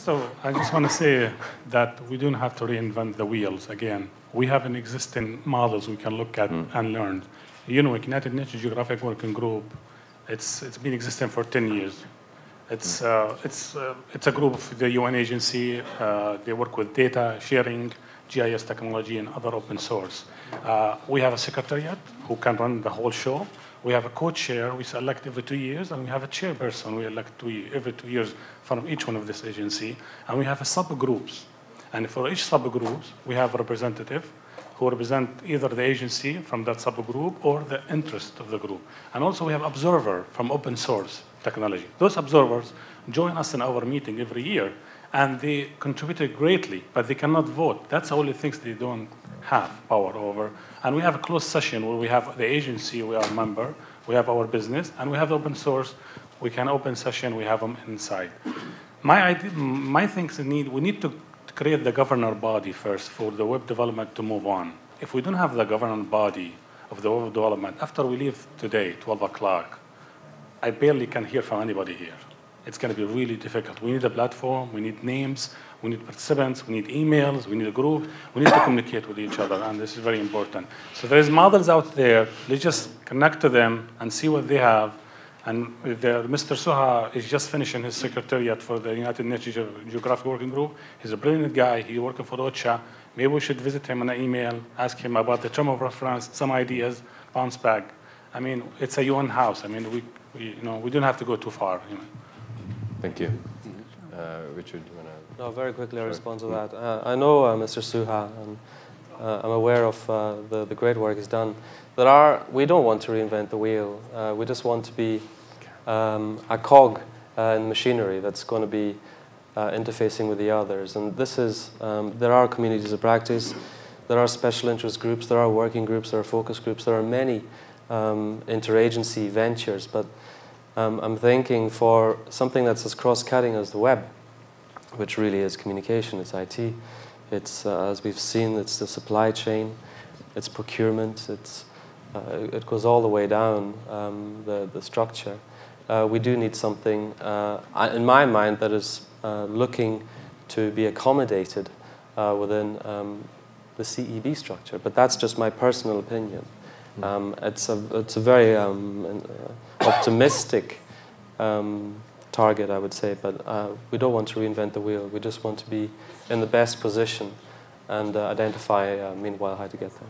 So I just want to say that we don't have to reinvent the wheels again. We have an existing models we can look at and learn. You know, United Nations Geographic Working Group, it's been existing for 10 years. It's a group of the UN agency. They work with data sharing, GIS technology, and other open source. We have a secretariat who can run the whole show. We have a co-chair we select every 2 years, and we have a chairperson we elect every 2 years from each one of this agency. And we have a subgroups. And for each subgroups, we have a representative who represent either the agency from that subgroup or the interest of the group. And also we have observer from open source technology. Those observers join us in our meeting every year, and they contributed greatly, but they cannot vote. That's the only things they don't have power over. And we have a closed session where we have the agency, we are a member, we have our business, and we have open source. We can open session, we have them inside. My things we need to create the governor body first for the web development to move on. If we don't have the governor body of the web development, after we leave today, 12 o'clock, I barely can hear from anybody here. It's going to be really difficult. We need a platform, we need names, we need participants, we need emails, we need a group, we need to communicate with each other, and this is very important. So there's models out there, let's just connect to them and see what they have. And Mr. Suha is just finishing his secretariat for the United Nations Geographic Working Group. He's a brilliant guy, he's working for OCHA. Maybe we should visit him on an email, ask him about the term of reference, some ideas, bounce back. I mean, it's a UN house. I mean, we don't have to go too far. You know. Thank you. Richard, do you want to? No, very quickly I'll respond to that. I know Mr. Suha, and I'm aware of the great work he's done. We don't want to reinvent the wheel. We just want to be a cog in machinery that's going to be interfacing with the others. And this is, there are communities of practice, there are special interest groups, there are working groups, there are focus groups, there are many interagency ventures, but I'm thinking for something that's as cross-cutting as the web, which really is communication, it's IT, it's, as we've seen, it's the supply chain, it's procurement, it goes all the way down the structure. We do need something, in my mind, that is looking to be accommodated within the CEB structure. But that's just my personal opinion. It's a very optimistic target, I would say, but we don't want to reinvent the wheel. We just want to be in the best position and identify, meanwhile, how to get there.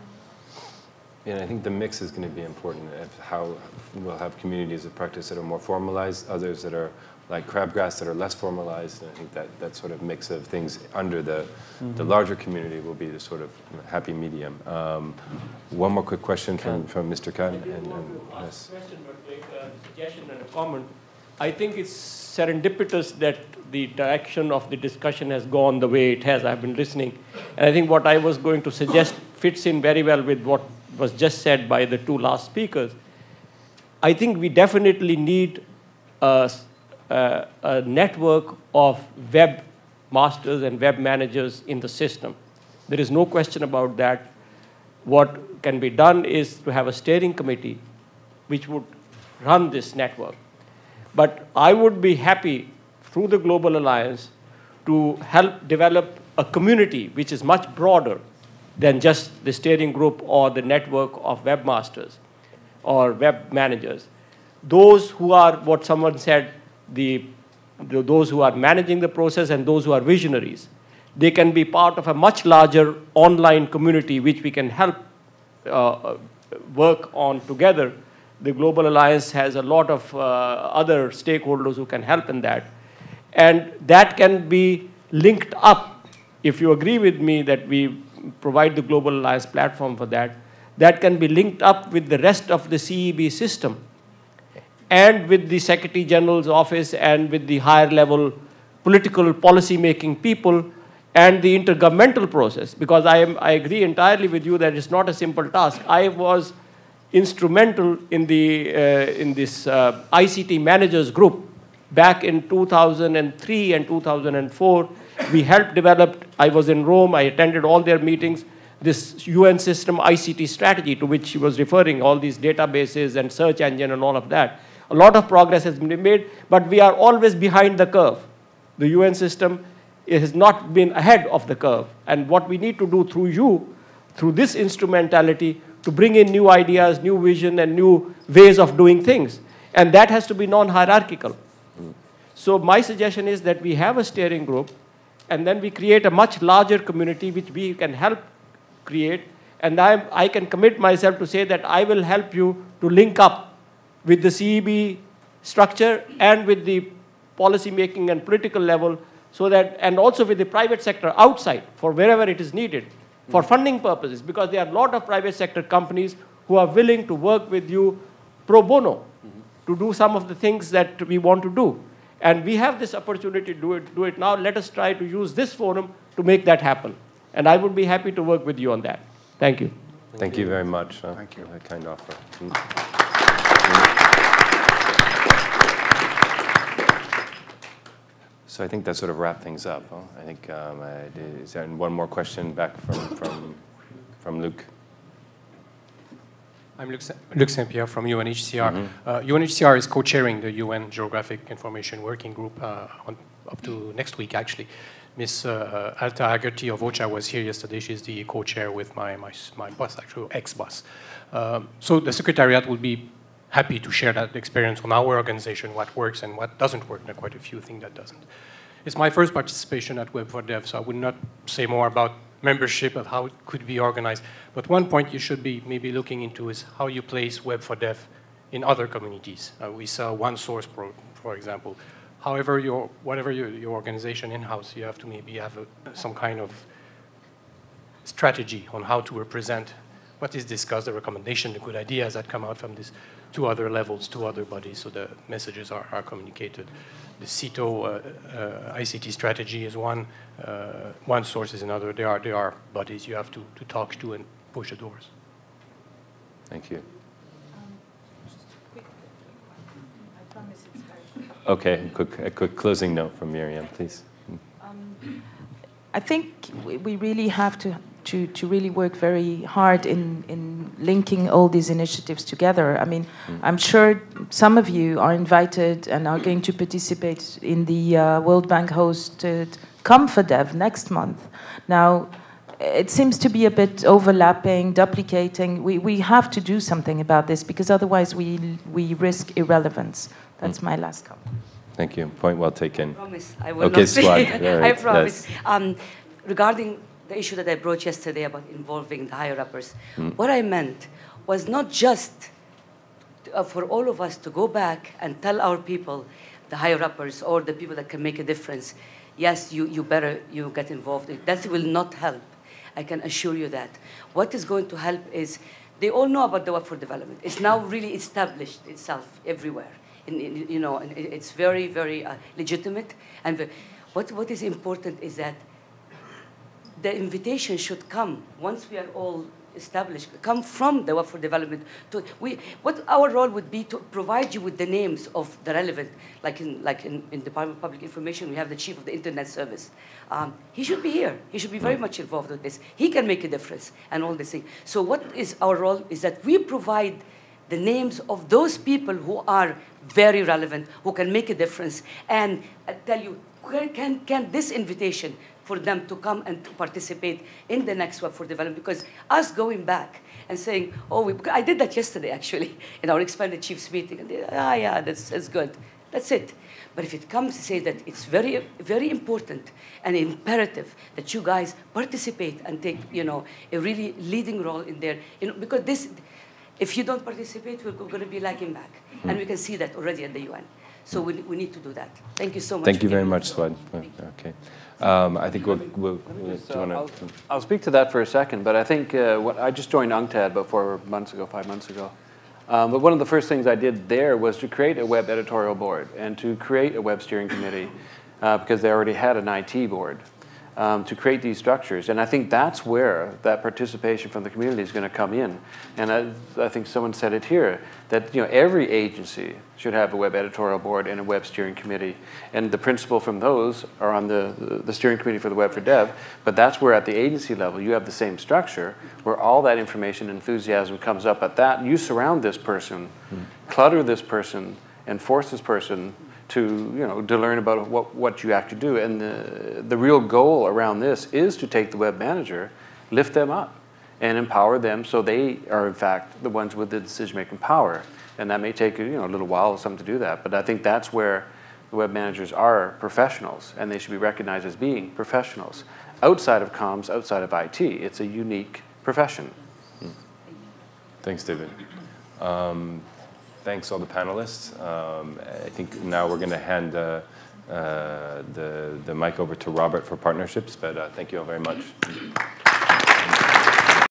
Yeah, I think the mix is going to be important. How we'll have communities of practice that are more formalized, others that are like crabgrass that are less formalized. And I think that sort of mix of things under the larger community will be the sort of happy medium. One more quick question from Mr. Khan. Yes. Question, but like a suggestion and a comment. I think it's serendipitous that the direction of the discussion has gone the way it has. I've been listening. And I think what I was going to suggest fits in very well with what was just said by the two last speakers. I think we definitely need a network of web masters and web managers in the system. There is no question about that. What can be done is to have a steering committee which would run this network. But I would be happy through the Global Alliance to help develop a community which is much broader than just the steering group or the network of webmasters or web managers. Those who are, what someone said, those who are managing the process and those who are visionaries, they can be part of a much larger online community which we can help work on together. The Global Alliance has a lot of other stakeholders who can help in that. And that can be linked up, if you agree with me that we provide the Global Alliance platform for that, that can be linked up with the rest of the CEB system and with the Secretary General's office and with the higher level political policy making people and the intergovernmental process. Because I agree entirely with you that it's not a simple task. I was instrumental in this ICT managers group back in 2003 and 2004. We helped develop, I was in Rome, I attended all their meetings, this UN system ICT strategy to which he was referring, all these databases and search engine and all of that. A lot of progress has been made, but we are always behind the curve. The UN system it has not been ahead of the curve. And what we need to do through you, through this instrumentality, to bring in new ideas, new vision, and new ways of doing things. And that has to be non-hierarchical. So my suggestion is that we have a steering group, and then we create a much larger community which we can help create. And I can commit myself to say that I will help you to link up with the CEB structure and with the policy making and political level, so that, and also with the private sector outside for wherever it is needed for funding purposes, because there are a lot of private sector companies who are willing to work with you pro bono to do some of the things that we want to do. And we have this opportunity to do it now. Let us try to use this forum to make that happen. And I would be happy to work with you on that. Thank you. Thank you very much. Thank you. A kind offer. So I think that sort of wraps things up. Huh? I think, is there one more question back from Luc? I'm Luc Saint-Pierre from UNHCR. UNHCR is co-chairing the UN Geographic Information Working Group up to next week, actually. Ms. Alta Aggerty of OCHA was here yesterday. She's the co-chair with my boss, actually, ex-boss. So the Secretariat will be happy to share that experience on our organization, what works and what doesn't work. There are quite a few things that doesn't. It's my first participation at Web4Dev, so I would not say more about membership of how it could be organized. But one point you should be maybe looking into is how you place Web4Dev in other communities. We saw OneSource, for example. However, whatever your organization in-house, you have to maybe have some kind of strategy on how to represent what is discussed, the recommendation, the good ideas that come out from this to other levels, to other bodies, so the messages are communicated. The CETO ICT strategy is one source is another. There are bodies you have to talk to and push the doors. Thank you. Just a quick, I promise it's hard. Okay, a quick closing note from Miriam, please. I think we really have to really work very hard in linking all these initiatives together. I mean, I'm sure some of you are invited and are going to participate in the World Bank hosted COM4Dev next month. Now, it seems to be a bit overlapping, duplicating. We have to do something about this, because otherwise we risk irrelevance. That's my last comment. Thank you. Point well taken. I promise I will okay, not Swad. Right. I promise. Yes. Regarding the issue that I brought yesterday about involving the higher-uppers, what I meant was not just for all of us to go back and tell our people, the higher-uppers or the people that can make a difference, yes, you get involved. That will not help. I can assure you that. What is going to help is, they all know about the Web for Development. It's now really established itself everywhere. You know, and it's very, very legitimate. And what is important is that the invitation should come once we are all established, come from the Web for Development. What our role would be to provide you with the names of the relevant, like in Department of Public Information, we have the chief of the Internet Service. He should be here. He should be very much involved with this. He can make a difference and all this thing. So what is our role is that we provide the names of those people who are very relevant, who can make a difference, and tell you, can this invitation for them to come and to participate in the next Web for Development, because us going back and saying, I did that yesterday, actually, in our expanded chiefs meeting, and they, yeah, that's good. That's it. But if it comes to say that it's very, very important and imperative that you guys participate and take, a really leading role in there, because this, if you don't participate, we're going to be lagging back. And we can see that already at the UN. So we need to do that. Thank you so much. Thank you very much, Swad. Okay. I think I'll speak to that for a second, but I think I just joined UNCTAD about 5 months ago. But one of the first things I did there was to create a web editorial board and to create a web steering committee, because they already had an IT board, to create these structures. And I think that's where that participation from the community is going to come in. And I think someone said it here, that every agency should have a web editorial board and a web steering committee. And the principal from those are on the steering committee for the Web for Dev. But that's where at the agency level you have the same structure, where all that information and enthusiasm comes up at that. You surround this person, clutter this person, and force this person to learn about what you actually do. And the real goal around this is to take the web manager, lift them up, and empower them so they are in fact the ones with the decision-making power. And that may take a little while or something to do that, but I think that's where the web managers are professionals, and they should be recognized as being professionals. Outside of comms, outside of IT, it's a unique profession. Thanks, David. Thanks all the panelists. I think now we're going to hand the mic over to Robert for partnerships, but thank you all very much.